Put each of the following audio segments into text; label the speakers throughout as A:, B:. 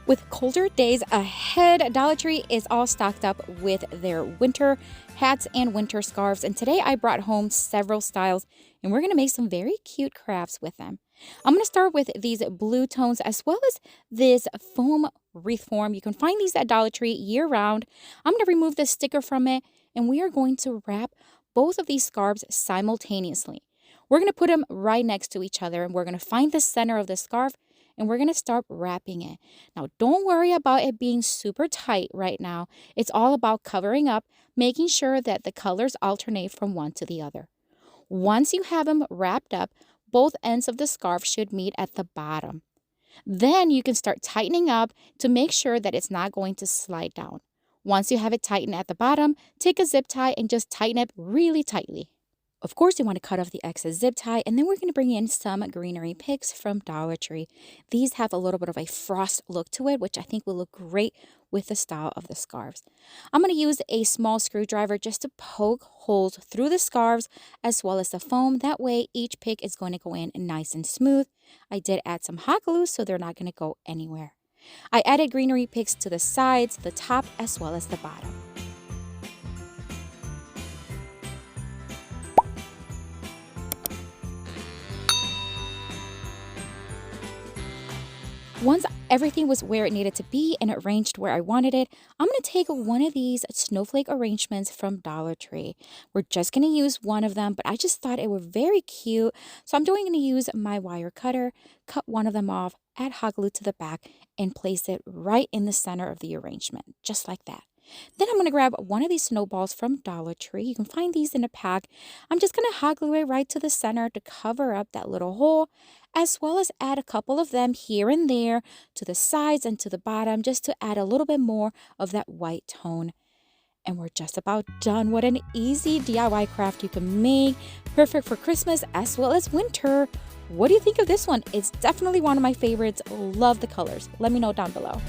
A: With colder days ahead, Dollar Tree is all stocked up with their winter hats and winter scarves. And today I brought home several styles and we're going to make some very cute crafts with them. I'm going to start with these blue tones as well as this foam wreath form. You can find these at Dollar Tree year round. I'm going to remove the sticker from it and we are going to wrap both of these scarves simultaneously. We're going to put them right next to each other and we're going to find the center of the scarf and we're going to start wrapping it. Now, don't worry about it being super tight right now. It's all about covering up, making sure that the colors alternate from one to the other. Once you have them wrapped up, both ends of the scarf should meet at the bottom. Then you can start tightening up to make sure that it's not going to slide down. Once you have it tightened at the bottom, take a zip tie and just tighten it really tightly. Of course, you want to cut off the excess zip tie, and then we're going to bring in some greenery picks from Dollar Tree. These have a little bit of a frost look to it, which I think will look great with the style of the scarves. I'm going to use a small screwdriver just to poke holes through the scarves as well as the foam. That way, each pick is going to go in nice and smooth. I did add some hot glue, so they're not going to go anywhere. I added greenery picks to the sides, the top, as well as the bottom. Once everything was where it needed to be and arranged where I wanted it, I'm going to take one of these snowflake arrangements from Dollar Tree. We're just going to use one of them, but I just thought it were very cute. So I'm going to use my wire cutter, cut one of them off, add hot glue to the back, and place it right in the center of the arrangement, just like that. Then I'm going to grab one of these snowballs from Dollar Tree. You can find these in a pack. I'm just going to hot glue it right to the center to cover up that little hole, as well as add a couple of them here and there to the sides and to the bottom just to add a little bit more of that white tone. And we're just about done. What an easy DIY craft you can make. Perfect for Christmas as well as winter. What do you think of this one? It's definitely one of my favorites. Love the colors. Let me know down below.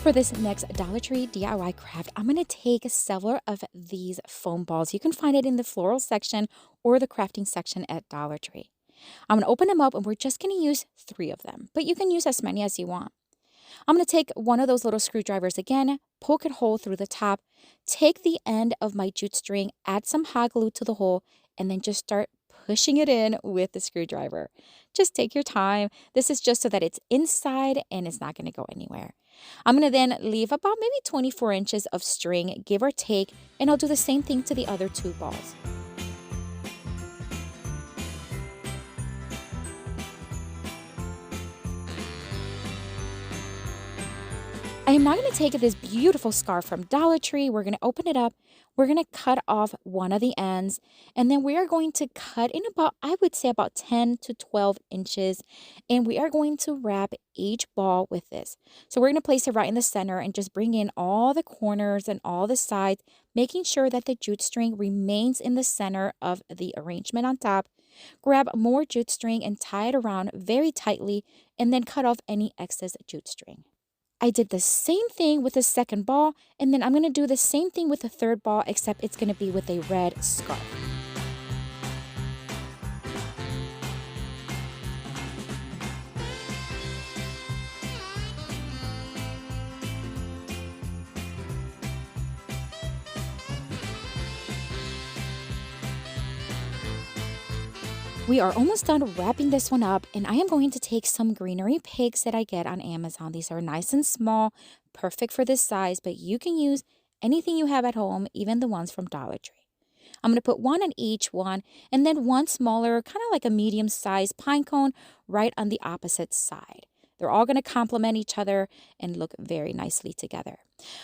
A: For this next Dollar Tree DIY craft, I'm going to take several of these foam balls. You can find it in the floral section or the crafting section at Dollar Tree. I'm going to open them up and we're just going to use 3 of them, but you can use as many as you want. I'm going to take one of those little screwdrivers again, poke a hole through the top, take the end of my jute string, add some hot glue to the hole, and then just start pushing it in with the screwdriver. Just take your time. This is just so that it's inside and it's not going to go anywhere. I'm going to then leave about maybe 24 inches of string, give or take, and I'll do the same thing to the other 2 balls. I am now going to take this beautiful scarf from Dollar Tree. We're going to open it up. We're going to cut off one of the ends. And then we are going to cut in about, I would say about 10 to 12 inches. And we are going to wrap each ball with this. So we're going to place it right in the center and just bring in all the corners and all the sides, making sure that the jute string remains in the center of the arrangement on top. Grab more jute string and tie it around very tightly and then cut off any excess jute string. I did the same thing with the second ball, and then I'm going to do the same thing with the third ball, except it's going to be with a red scarf. We are almost done wrapping this one up, and I am going to take some greenery picks that I get on Amazon. These are nice and small, perfect for this size, but you can use anything you have at home, even the ones from Dollar Tree. I'm going to put one on each one, and then one smaller, kind of like a medium-sized pine cone right on the opposite side. They're all going to complement each other and look very nicely together.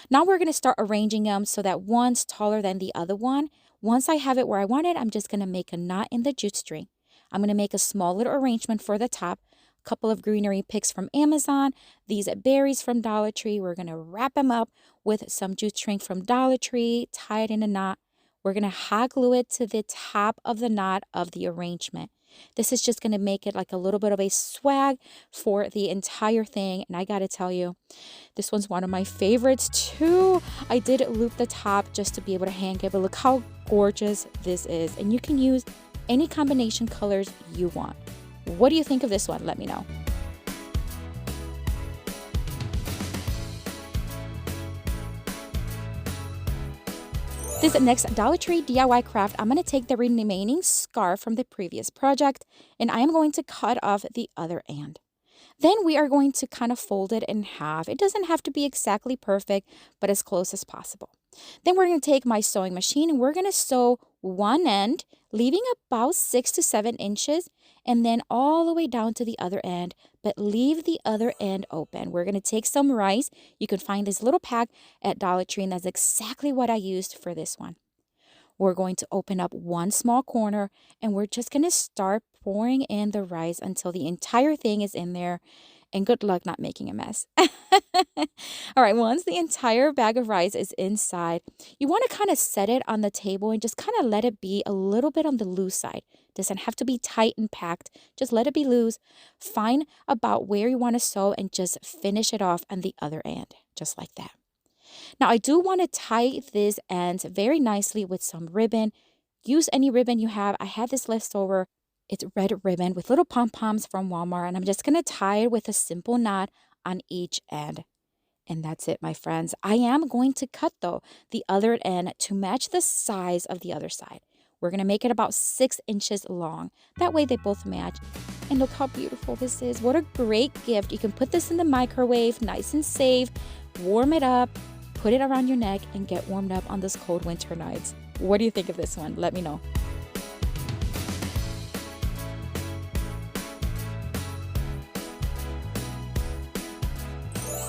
A: Now we're going to start arranging them so that one's taller than the other one. Once I have it where I want it, I'm just going to make a knot in the jute string. I'm going to make a small little arrangement for the top, a couple of greenery picks from Amazon, these berries from Dollar Tree. We're going to wrap them up with some jute string from Dollar Tree, tie it in a knot. we're going to hot glue it to the top of the knot of the arrangement. This is just going to make it like a little bit of a swag for the entire thing. And I got to tell you, this one's one of my favorites too. I did loop the top just to be able to hang it, but look how gorgeous this is. And you can use any combination colors you want. What do you think of this one? Let me know. This next Dollar Tree DIY craft, I'm going to take the remaining scarf from the previous project and I am going to cut off the other end. Then we are going to kind of fold it in half. It doesn't have to be exactly perfect, but as close as possible. Then we're going to take my sewing machine and we're going to sew one end, leaving about 6 to 7 inches, and then all the way down to the other end, but leave the other end open. We're going to take some rice. You can find this little pack at Dollar Tree, and that's exactly what I used for this one. We're going to open up one small corner and we're just going to start pouring in the rice until the entire thing is in there. And good luck not making a mess. All right, once the entire bag of rice is inside, you want to kind of set it on the table and just kind of let it be a little bit on the loose side. Doesn't have to be tight and packed. Just let it be loose. Find about where you want to sew and just finish it off on the other end, just like that. Now, I do want to tie these ends very nicely with some ribbon. Use any ribbon you have. I had this leftover. It's red ribbon with little pom-poms from Walmart, and I'm just going to tie it with a simple knot on each end. And that's it, my friends. I am going to cut, though, the other end to match the size of the other side. We're going to make it about 6 inches long. That way they both match. And look how beautiful this is. What a great gift. You can put this in the microwave, nice and safe, warm it up, put it around your neck, and get warmed up on those cold winter nights. What do you think of this one? Let me know.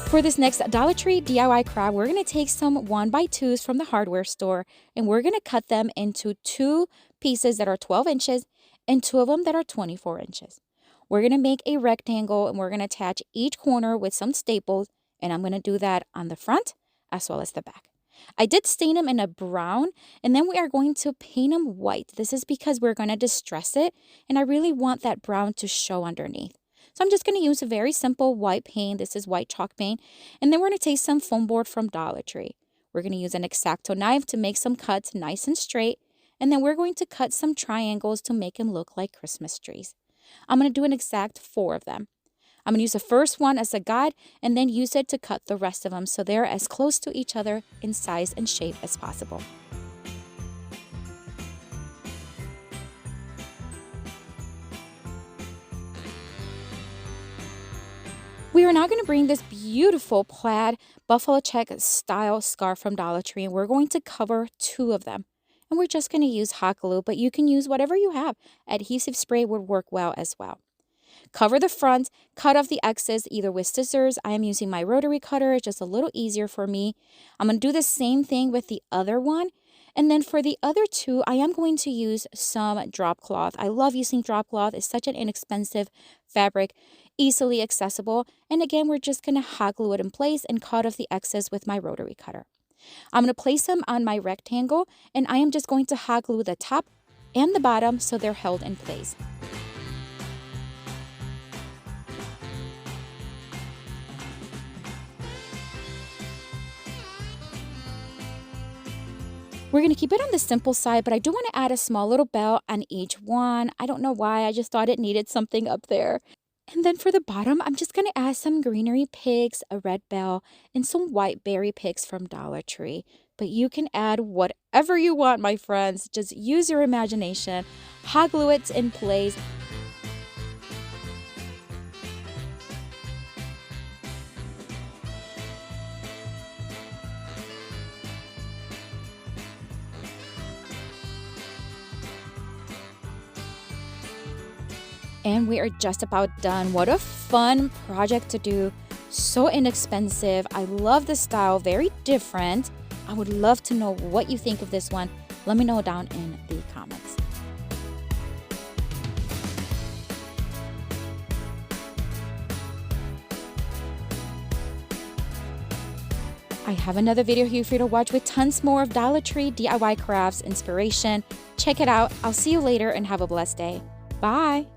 A: For this next Dollar Tree DIY craft, we're going to take some 1x2s from the hardware store and we're going to cut them into 2 pieces that are 12 inches and 2 of them that are 24 inches. We're going to make a rectangle and we're going to attach each corner with some staples, and I'm going to do that on the front as well as the back. I did stain them in a brown, and then we are going to paint them white. This is because we're going to distress it, and I really want that brown to show underneath. So I'm just going to use a very simple white paint. This is white chalk paint. And then we're going to take some foam board from Dollar Tree. We're going to use an X-Acto knife to make some cuts nice and straight. And then we're going to cut some triangles to make them look like Christmas trees. I'm going to do an exact 4 of them. I'm going to use the first one as a guide and then use it to cut the rest of them so they're as close to each other in size and shape as possible. We are now going to bring this beautiful plaid buffalo check style scarf from Dollar Tree, and we're going to cover 2 of them. And we're just going to use hot glue, but you can use whatever you have. Adhesive spray would work well as well. Cover the front, cut off the excess either with scissors. I am using my rotary cutter. It's just a little easier for me. I'm going to do the same thing with the other one. And then for the other 2, I am going to use some drop cloth. I love using drop cloth. It's such an inexpensive fabric, easily accessible. And again, we're just going to hot glue it in place and cut off the excess with my rotary cutter. I'm going to place them on my rectangle, and I am just going to hot glue the top and the bottom so they're held in place. We're going to keep it on the simple side, but I do want to add a small little bell on each one. I don't know why, I just thought it needed something up there. And then for the bottom, I'm just going to add some greenery picks, a red bell, and some white berry picks from Dollar Tree. But you can add whatever you want, my friends. Just use your imagination. Hot glue it in place. And we are just about done. What a fun project to do. So inexpensive. I love the style. Very different. I would love to know what you think of this one. Let me know down in the comments. I have another video here for you to watch with tons more of Dollar Tree DIY crafts inspiration. Check it out. I'll see you later and have a blessed day. Bye.